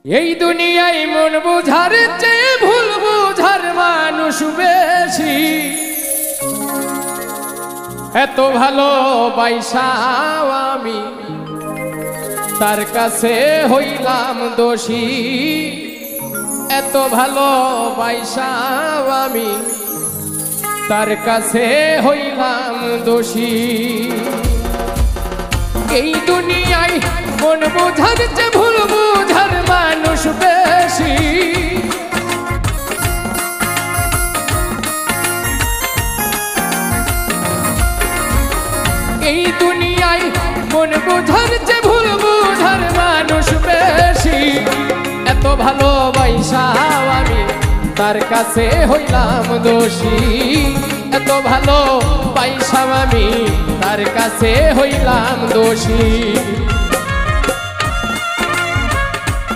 এই দুনিয়ায় মন বুঝার চেয়ে ভুল বুঝার মানুষ বেশি। এত ভালো বাইসাও আমি তার কাছে হইলাম দোষী। এত ভালো বাইসাও আমি তার কাছে হইলাম দোষী। এই দুনিয়ায় মন বুঝার চেয়ে ভুল বুঝার মানুষ বেশি। এই দুনিয়ায় মন বুঝার চেয়ে ভুল বুঝার মানুষ বেশি। এত ভালোবাসাও আমি তার কাছে হইলাম দোষী। এত ভালো বাইসাও আমি তার কাছে হইলাম দোষী।